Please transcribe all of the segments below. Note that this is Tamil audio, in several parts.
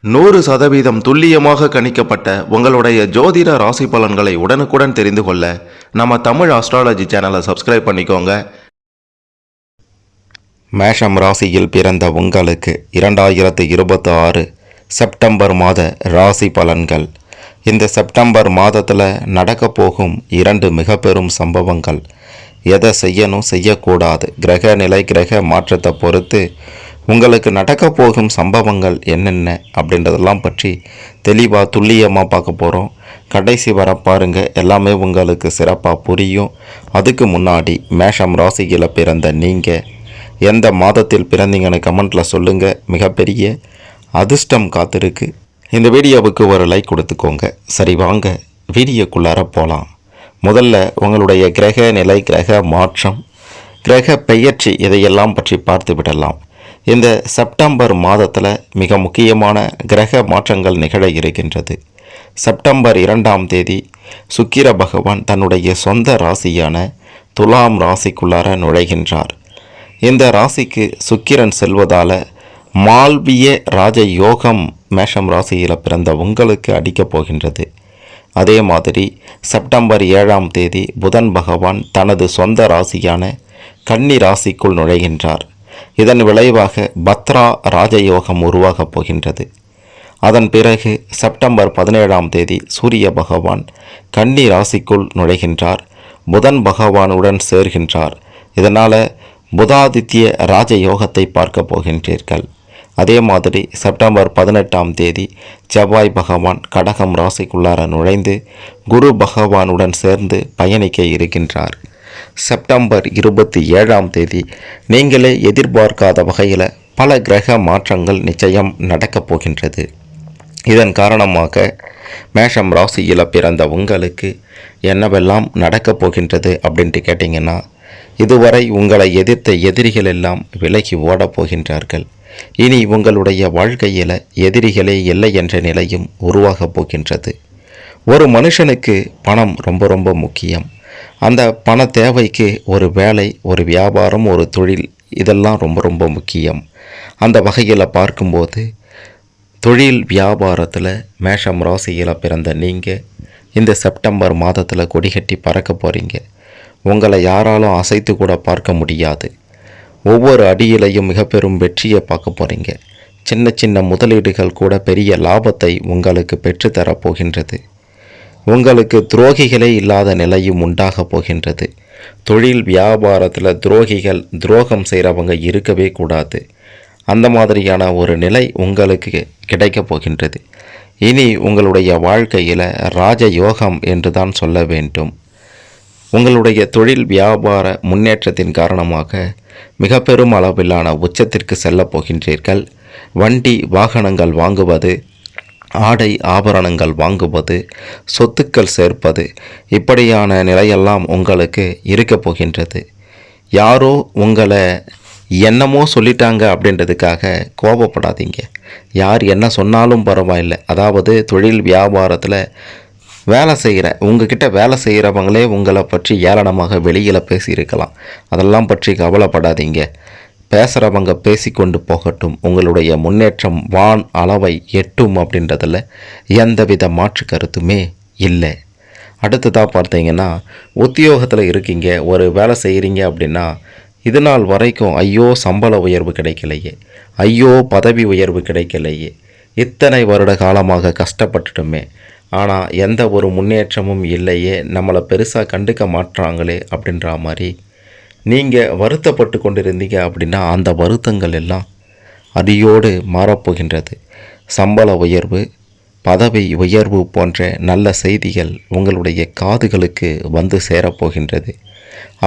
100% துல்லியமாக கணிக்கப்பட்ட உங்களுடைய ஜோதிட ராசி பலன்களை உடனுக்குடன் தெரிந்து கொள்ள நம்ம தமிழ் ஆஸ்ட்ராலஜி சேனலை சப்ஸ்கிரைப் பண்ணிக்கோங்க. மேஷம் ராசியில் பிறந்த உங்களுக்கு 2026 செப்டம்பர் மாத ராசி பலன்கள். இந்த செப்டம்பர் மாதத்தில் நடக்க போகும் 2 மிக பெரும் சம்பவங்கள். எதை செய்யணும் செய்யக்கூடாது, கிரக நிலை கிரக மாற்றத்தை பொறுத்து உங்களுக்கு நடக்க போகும் சம்பவங்கள் என்னென்ன அப்படின்றதெல்லாம் பற்றி தெளிவாக துல்லியமாக பார்க்க போகிறோம். கடைசி வர பாருங்கள், எல்லாமே உங்களுக்கு சிறப்பாக புரியும். அதுக்கு முன்னாடி மேஷம் ராசியில் பிறந்த நீங்கள் எந்த மாதத்தில் பிறந்தீங்கன்னு கமெண்ட்டில் சொல்லுங்கள். மிகப்பெரிய அதிர்ஷ்டம் காத்திருக்கு. இந்த வீடியோவுக்கு ஒரு லைக் கொடுத்துக்கோங்க. சரி, வாங்க வீடியோக்குள்ளார போகலாம். முதல்ல உங்களுடைய கிரக நிலை கிரக மாற்றம் கிரக பெயர்ச்சி இதையெல்லாம் பற்றி பார்த்து விடலாம். இந்த செப்டம்பர் மாதத்தில் மிக முக்கியமான கிரக மாற்றங்கள் நிகழ இருக்கின்றது. செப்டம்பர் 2ஆம் தேதி சுக்கிர பகவான் தன்னுடைய சொந்த ராசியான துலாம் ராசிக்குள்ளார நுழைகின்றார். இந்த ராசிக்கு சுக்கிரன் செல்வதால் மால்விய ராஜ யோகம் மேஷம் ராசியில் பிறந்த உங்களுக்கு அடிக்கப் போகின்றது. அதே மாதிரி செப்டம்பர் 7ஆம் தேதி புதன் பகவான் தனது சொந்த ராசியான கன்னி ராசிக்குள் நுழைகின்றார். இதன் விளைவாக பத்ரா ராஜயோகம் உருவாகப் போகின்றது. அதன் பிறகு செப்டம்பர் 17ஆம் தேதி சூரிய பகவான் கன்னி ராசிக்குள் நுழைகின்றார். புதன் பகவானுடன் சேர்கின்றார். இதனால் புதாதித்ய ராஜயோகத்தை பார்க்க போகின்றீர்கள். அதே மாதிரி செப்டம்பர் 18ஆம் தேதி செவ்வாய் பகவான் கடகம் ராசிக்குள்ளார நுழைந்து குரு பகவானுடன் சேர்ந்து பயணிக்க இருக்கின்றார். செப்டம்பர் 27ஆம் தேதி நீங்களே எதிர்பார்க்காத வகையில் பல கிரக மாற்றங்கள் நிச்சயம் நடக்கப் போகின்றது. இதன் காரணமாக மேஷம் ராசியில் பிறந்த உங்களுக்கு என்னவெல்லாம் நடக்கப் போகின்றது அப்படின்ட்டு கேட்டிங்கன்னா, இதுவரை உங்களை எதிர்த்த எதிரிகள் எல்லாம் விலகி ஓடப் போகின்றார்கள். இனி உங்களுடைய வாழ்க்கையில் எதிரிகளே இல்லை என்ற நிலையும் உருவாகப் போகின்றது. ஒரு மனுஷனுக்கு பணம் ரொம்ப ரொம்ப முக்கியம். அந்த பண தேவைக்கு ஒரு வேலை, ஒரு வியாபாரம், ஒரு தொழில் இதெல்லாம் ரொம்ப ரொம்ப முக்கியம். அந்த வகையில் பார்க்கும்போது தொழில் வியாபாரத்தில் மேஷம் ராசியில் பிறந்த நீங்கள் இந்த செப்டம்பர் மாதத்தில் கொடிகட்டி பறக்க போகிறீங்க. உங்களை யாராலும் அசைத்து கூட பார்க்க முடியாது. ஒவ்வொரு அடியிலையும் மிக பெரும் வெற்றியை பார்க்க போகிறீங்க. சின்ன சின்ன முதலீடுகள் கூட பெரிய லாபத்தை உங்களுக்கு பெற்றுத்தரப் போகின்றது. உங்களுக்கு துரோகிகளே இல்லாத நிலையும் உண்டாக போகின்றது. தொழில் வியாபாரத்தில் துரோகம் செய்கிறவங்க இருக்கவே கூடாது. அந்த மாதிரியான ஒரு நிலை உங்களுக்கு கிடைக்கப் போகின்றது. இனி உங்களுடைய வாழ்க்கையில் ராஜயோகம் என்று தான் சொல்ல வேண்டும். உங்களுடைய தொழில் வியாபார முன்னேற்றத்தின் காரணமாக மிக பெரும் அளவிலான உச்சத்திற்கு செல்லப் போகின்றீர்கள். வண்டி வாகனங்கள் வாங்குவது, ஆடை ஆபரணங்கள் வாங்குவது, சொத்துக்கள் சேர்ப்பது, இப்படியான நிலையெல்லாம் உங்களுக்கு இருக்கப் போகின்றது. யாரோ உங்களை என்னமோ சொல்லிட்டாங்க அப்படின்றதுக்காக கோபப்படாதீங்க. யார் என்ன சொன்னாலும் பரவாயில்லை. அதாவது தொழில் வியாபாரத்தில் உங்ககிட்ட வேலை செய்கிறவங்களே உங்களை பற்றி ஏளனமாக வெளியில் பேசியிருக்கலாம். அதெல்லாம் பற்றி கவலைப்படாதீங்க. பேசுகிறவங்க பேசிக்கொண்டு போகட்டும். உங்களுடைய முன்னேற்றம் வான் அளவை எட்டும் அப்படின்றதில் எந்தவித மாற்று கருத்துமே இல்லை. அடுத்ததாக பார்த்தீங்கன்னா, உத்தியோகத்தில் இருக்கீங்க, ஒரு வேலை செய்கிறீங்க அப்படின்னா, இது நாள் வரைக்கும் ஐயோ சம்பள உயர்வு கிடைக்கலையே, ஐயோ பதவி உயர்வு கிடைக்கலையே, இத்தனை வருட காலமாக கஷ்டப்பட்டுட்டுமே, ஆனால் எந்த ஒரு முன்னேற்றமும் இல்லையே, நம்மளை பெருசாக கண்டுக்க மாட்டுறாங்களே அப்படின்ற மாதிரி நீங்கள் வருத்தப்பட்டு கொண்டிருந்தீங்க அப்படின்னா, அந்த வருத்தங்கள் எல்லாம் அடியோடு மாறப்போகின்றது. சம்பள உயர்வு, பதவி உயர்வு போன்ற நல்ல செய்திகள் உங்களுடைய காதுகளுக்கு வந்து சேரப்போகின்றது.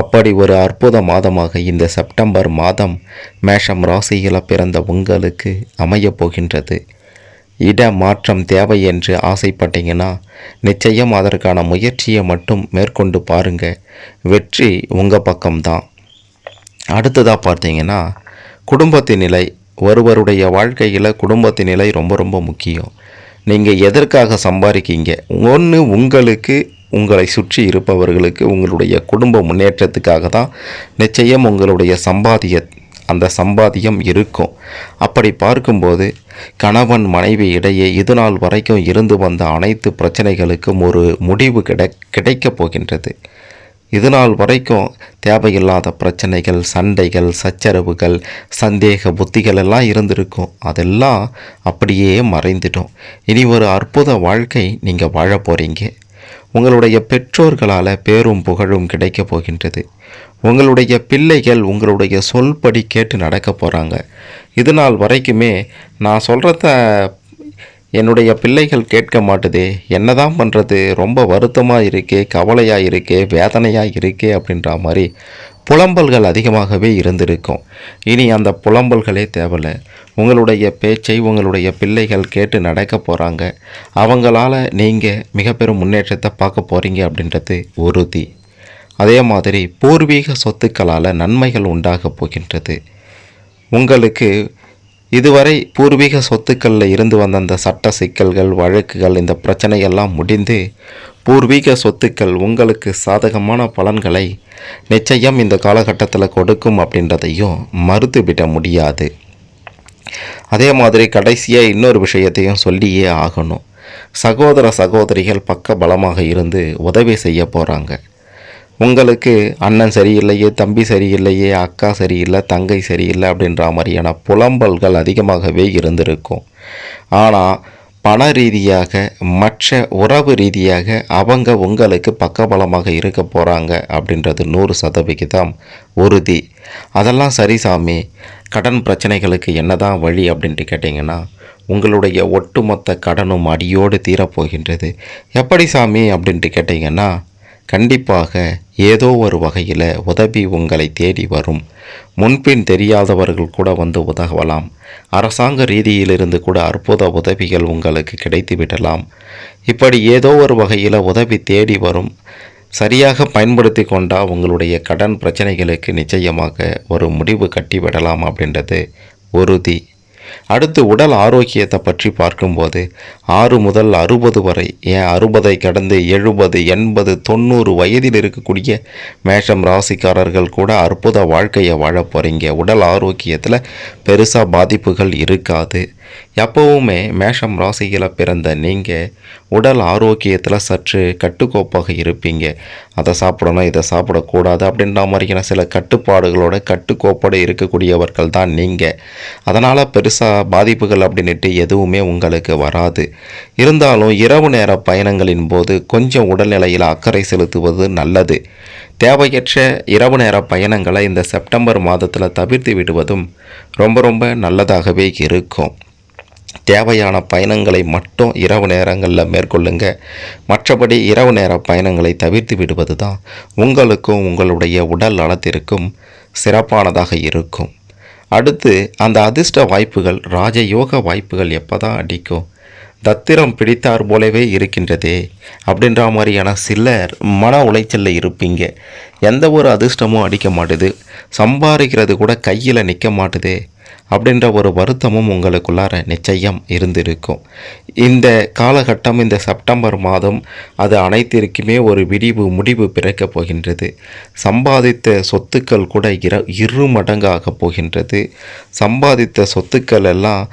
அப்படி ஒரு அற்புத மாதமாக இந்த செப்டம்பர் மாதம் மேஷம் ராசியில் பிறந்த உங்களுக்கு அமையப் போகின்றது. இட மாற்றம் தேவை என்று ஆசைப்பட்டீங்கன்னா நிச்சயம் அதற்கான முயற்சியை மட்டும் மேற்கொண்டு பாருங்கள். வெற்றி உங்கள் பக்கம்தான். அடுத்ததாக பார்த்தீங்கன்னா, குடும்பத்தின் நிலை. ஒருவருடைய வாழ்க்கையில் குடும்பத்தின் நிலை ரொம்ப ரொம்ப முக்கியம். நீங்கள் எதற்காக சம்பாதிக்கீங்க? ஒன்று உங்களுக்கு, உங்களை சுற்றி இருப்பவர்களுக்கு, உங்களுடைய குடும்ப முன்னேற்றத்துக்காக தான் நிச்சயம் உங்களுடைய அந்த சம்பாத்தியம் இருக்கும். அப்படி பார்க்கும்போது கணவன் மனைவி இடையே இது நாள் வரைக்கும் இருந்து வந்த அனைத்து பிரச்சனைகளுக்கும் ஒரு முடிவு கிடைக்கப் போகின்றது. இது நாள் வரைக்கும் தேவையில்லாத பிரச்சனைகள், சண்டைகள், சச்சரவுகள், சந்தேக புத்திகள் எல்லாம் இருந்திருக்கும். அதெல்லாம் அப்படியே மறைந்துடும். இனி ஒரு அற்புத வாழ்க்கை நீங்கள் வாழ போகிறீங்க. உங்களுடைய பெற்றோர்களால் பேரும் புகழும் கிடைக்க போகின்றது. உங்களுடைய பிள்ளைகள் உங்களுடைய சொல்படி கேட்டு நடக்க போகிறாங்க. இது நாள் வரைக்குமே நான் சொல்கிறத என்னுடைய பிள்ளைகள் கேட்க மாட்டுதே, என்ன தான் பண்ணுறது, ரொம்ப வருத்தமாக இருக்கே, கவலையாக இருக்கே, வேதனையாக இருக்கே அப்படின்ற மாதிரி புலம்பல்கள் அதிகமாகவே இருந்திருக்கும். இனி அந்த புலம்பல்களே தேவையில்லை. உங்களுடைய பேச்சை உங்களுடைய பிள்ளைகள் கேட்டு நடக்க போகிறாங்க. அவங்களால நீங்கள் மிக பெரும் முன்னேற்றத்தை பார்க்க போகிறீங்க அப்படின்றது உறுதி. அதே மாதிரி பூர்வீக சொத்துக்களால் நன்மைகள் உண்டாக போகின்றது. உங்களுக்கு இதுவரை பூர்வீக சொத்துக்களில் இருந்து வந்த அந்த சட்ட சிக்கல்கள், வழக்குகள், இந்த பிரச்சனையெல்லாம் முடிந்து பூர்வீக சொத்துக்கள் உங்களுக்கு சாதகமான பலன்களை நிச்சயம் இந்த காலகட்டத்தில் கொடுக்கும் அப்படின்றதையும் மறுத்துவிட முடியாது. அதே மாதிரி கடைசியாக இன்னொரு விஷயத்தையும் சொல்லியே ஆகணும். சகோதர சகோதரிகள் பக்க பலமாக இருந்து உதவி செய்ய போகிறாங்க. உங்களுக்கு அண்ணன் சரியில்லையே, தம்பி சரியில்லையே, அக்கா சரியில்லை, தங்கை சரியில்லை அப்படின்ற மாதிரியான புலம்பல்கள் அதிகமாகவே இருந்திருக்கும். ஆனால் பண ரீதியாக, மற்ற உறவு ரீதியாக அவங்க உங்களுக்கு பக்கபலமாக இருக்க போகிறாங்க அப்படின்றது 100% உறுதி. அதெல்லாம் சரி சாமி, கடன் பிரச்சனைகளுக்கு என்னதான் வழி அப்படின்ட்டு கேட்டிங்கன்னா, உங்களுடைய ஒட்டுமொத்த கடனும் அடியோடு தீரப்போகின்றது. எப்படி சாமி அப்படின்ட்டு கேட்டிங்கன்னா, கண்டிப்பாக ஏதோ ஒரு வகையில் உதவி உங்களை தேடி வரும். முன்பின் தெரியாதவர்கள் கூட வந்து உதவலாம். அரசாங்க ரீதியிலிருந்து கூட அற்புத உதவிகள் உங்களுக்கு கிடைத்து விடலாம். இப்படி ஏதோ ஒரு வகையில் உதவி தேடி வரும். சரியாக பயன்படுத்தி கொண்டால் உங்களுடைய கடன் பிரச்சனைகளுக்கு நிச்சயமாக ஒரு முடிவு கட்டிவிடலாம் அப்படின்றது உறுதி. அடுத்து உடல் ஆரோக்கியத்தை பற்றி பார்க்கும்போது 6 முதல் 60 வரை, ஏன் 60ஐ கடந்து 70, 80, 90 வயதில் இருக்கக்கூடிய மேஷம் ராசிக்காரர்கள் கூட அற்புத வாழ்க்கையை வாழ போகிறீங்க. உடல் ஆரோக்கியத்தில் பெருசாக பாதிப்புகள் இருக்காது. எப்போவுமே மேஷம் ராசியில் பிறந்த நீங்கள் உடல் ஆரோக்கியத்தில் சற்று கட்டுக்கோப்பாக இருப்பீங்க. அதை சாப்பிடணும், இதை சாப்பிடக்கூடாது அப்படின்ற மாதிரியான சில கட்டுப்பாடுகளோட கட்டுக்கோப்போடு இருக்கக்கூடியவர்கள் தான் நீங்கள். அதனால் பெருசாக பாதிப்புகள் அப்படின்ட்டு எதுவுமே உங்களுக்கு வராது. இருந்தாலும் இரவு நேர பயணங்களின் போது கொஞ்சம் உடல்நிலையில் அக்கறை செலுத்துவது நல்லது. தேவையற்ற இரவு நேர பயணங்களை இந்த செப்டம்பர் மாதத்தில் தவிர்த்து விடுவதும் ரொம்ப நல்லதாகவே இருக்கும். தேவையான பயணங்களை மட்டும் இரவு நேரங்களில் மேற்கொள்ளுங்க. மற்றபடி இரவு நேர பயணங்களை தவிர்த்து விடுவது தான் உங்களுக்கும் உங்களுடைய உடல் நலத்திற்கும் சிறப்பானதாக இருக்கும். அடுத்து அந்த அதிர்ஷ்ட வாய்ப்புகள், ராஜயோக வாய்ப்புகள் எப்போ தான் அடிக்கும்? தத்திரம் பிடித்தார் போலவே இருக்கின்றதே அப்படின்ற மாதிரியான சிலர் மன உளைச்சலில் இருப்பீங்க. எந்த ஒரு அதிர்ஷ்டமும் அடிக்க மாட்டுது, சம்பாதிக்கிறது கூட கையில் நிற்க மாட்டுதே அப்படின்ற ஒரு வருத்தமும் உங்களுக்குள்ளார நிச்சயம் இருந்திருக்கும். இந்த காலகட்டம், இந்த செப்டம்பர் மாதம், அது அனைத்திற்குமே ஒரு முடிவு பிறக்கப் போகின்றது. சம்பாதித்த சொத்துக்கள் கூட 2 மடங்காக போகின்றது. சம்பாதித்த சொத்துக்கள் எல்லாம்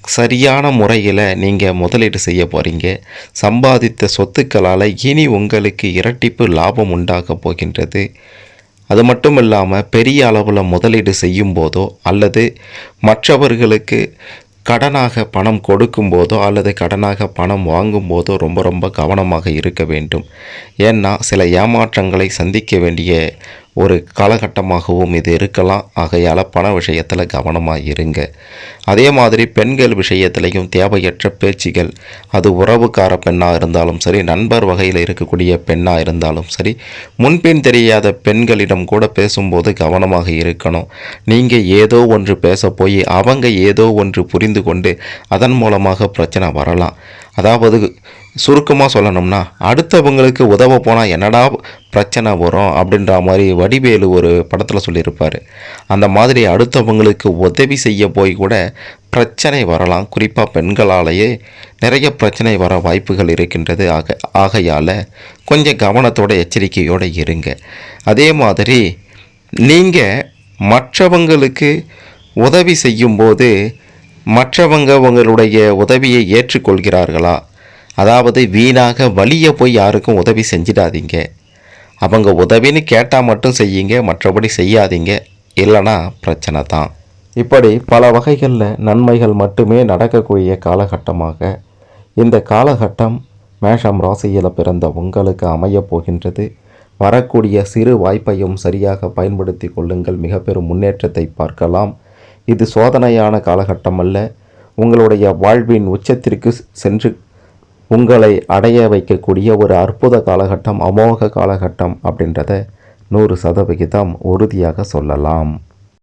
சரியான முறையில் நீங்கள் முதலீடு செய்ய போகிறீங்க. சம்பாதித்த சொத்துக்களால் இனி உங்களுக்கு இரட்டிப்பு லாபம் உண்டாக போகின்றது. அது மட்டும் இல்லாமல் பெரிய அளவில் முதலீடு செய்யும் போதோ அல்லது மற்றவர்களுக்கு கடனாக பணம் கொடுக்கும் போதோ அல்லது கடனாக பணம் வாங்கும் போதோ ரொம்ப கவனமாக இருக்க வேண்டும். ஏன்னா சில ஏமாற்றங்களை சந்திக்க வேண்டிய ஒரு காலகட்டமாகவும் இது இருக்கலாம். ஆகையால் பண விஷயத்தில் கவனமாக இருங்க. அதே மாதிரி பெண்கள் விஷயத்திலையும் தேவையற்ற பேச்சுகள், அது உறவுக்கார பெண்ணாக இருந்தாலும் சரி, நண்பர் வகையில் இருக்கக்கூடிய பெண்ணாக இருந்தாலும் சரி, முன்பின் தெரியாத பெண்களிடம் கூட பேசும்போது கவனமாக இருக்கணும். நீங்கள் ஏதோ ஒன்று பேச போய் அவங்க ஏதோ ஒன்று புரிந்து கொண்டு அதன் மூலமாக பிரச்சனை வரலாம். அதாவது சுருக்கமாக சொல்லணும்னா, அடுத்தவங்களுக்கு உதவ போனால் என்னடா பிரச்சனை வரும் அப்படின்ற மாதிரி வடிவேலு ஒரு படத்தில் சொல்லியிருப்பார். அந்த மாதிரி அடுத்தவங்களுக்கு உதவி செய்ய போய் கூட பிரச்சனை வரலாம். குறிப்பாக பெண்களாலேயே நிறைய பிரச்சனை வர வாய்ப்புகள் இருக்கின்றது. ஆகையால் கொஞ்சம் கவனத்தோட எச்சரிக்கையோடு இருங்க. அதே மாதிரி நீங்கள் மற்றவங்களுக்கு உதவி செய்யும்போது மற்றவங்க உங்களுடைய உதவியை ஏற்றுக்கொள்கிறார்களா? அதாவது வீணாக வலிய போய் யாருக்கும் உதவி செஞ்சிடாதீங்க. அவங்க உதவின்னு கேட்டால் மட்டும் செய்யுங்க, மற்றபடி செய்யாதீங்க. இல்லைனா பிரச்சனை தான். இப்படி பல வகைகளில் நன்மைகள் மட்டுமே நடக்கக்கூடிய காலகட்டமாக இந்த காலகட்டம் மேஷம் ராசியில் பிறந்த உங்களுக்கு அமையப் போகின்றது. வரக்கூடிய சிறு வாய்ப்பையும் சரியாக பயன்படுத்தி கொள்ளுங்கள். மிக பெரும் முன்னேற்றத்தை பார்க்கலாம். இது சோதனையான காலகட்டம் அல்ல. உங்களுடைய வாழ்வின் உச்சத்திற்கு சென்று உங்களை அடைய வைக்கக்கூடிய ஒரு அற்புத காலகட்டம், அமோக காலகட்டம் அப்படின்றத 100% உறுதியாக சொல்லலாம்.